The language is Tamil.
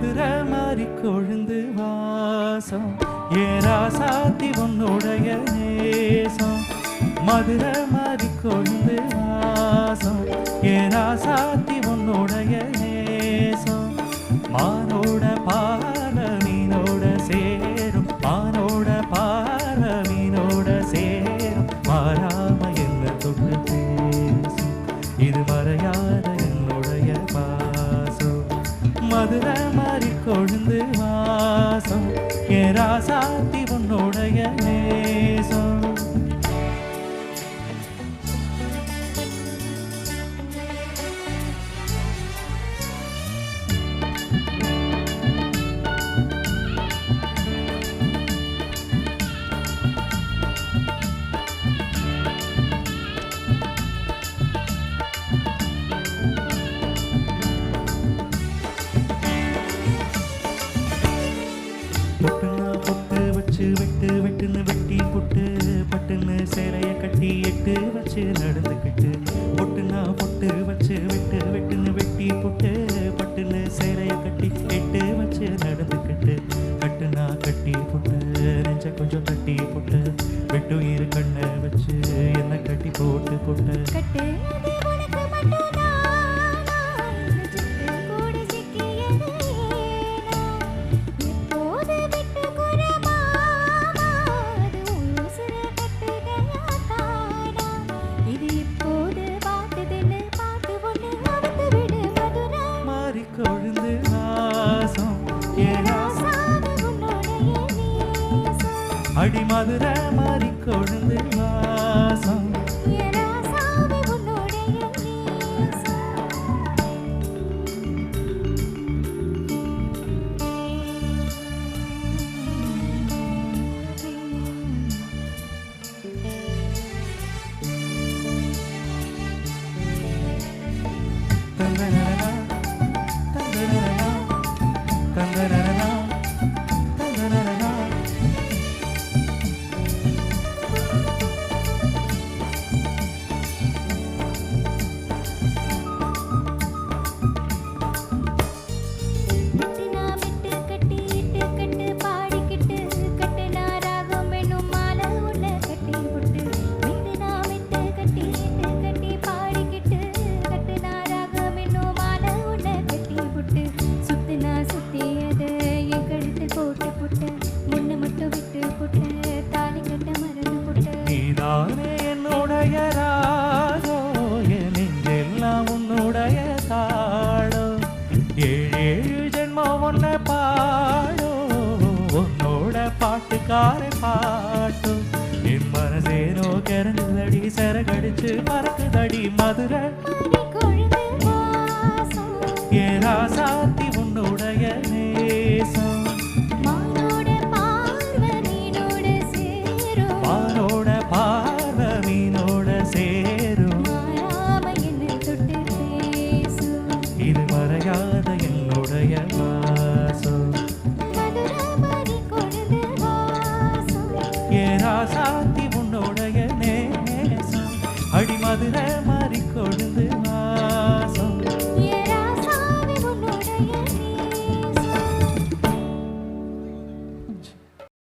மதுரை மாறி கொழுந்து வாசம் ஏராசாத்தி உன்னுடைய நேசம் மதுரை மாறி கொழுந்து வாசம் ஏராசாத்தி உன்னுடைய நேசம் மானோட பால மீனோட சேரும் மானோட பால மீனோட சேரும் மாறாம என்ன தொட்டு பேசும் இது மறையாத என்னுடைய பாசம் மதுரை மாறி கொழுந்து வாசம் ஏராசாத்தி உன்னுடைய நேசம் பொட்டுன்னா பொட்டு வச்சு வெட்டு வெட்டுன்னு வெட்டி புட்டு பட்டுன்னு சேலைய கட்டி எட்டு வச்சு நடந்துக்கிட்டு பொட்டுன்னா பொட்டு வச்சு வெட்டு வெட்டுன்னு வெட்டி புட்டு பட்டுன்னு சேலைய கட்டி எட்டு வச்சு நடந்துக்கிட்டு கட்டுனா கட்டி புட்டு நெஞ்ச கொஞ்சம் தட்டி புட்டு வெட்டு இரு கண்ணை வச்சு என்ன கட்டி போட்டு புட்டு கட்டு கொழுந்து வாசம் அடி மதுரை மாறி கொழுந்து வாசம் நீதானே என்னுடைய ராகோ என் நெஞ்செல்லாம் உன்னுடைய தாளோ ஏழு ஜென்மம் ஒன்ன பாடோ உன்னோட பாட்டுக்கார பாட்டோ என் மனசேனோ கிறங்குதடி சரகடிச்சு பறக்குதடி மதுரை ஏராசா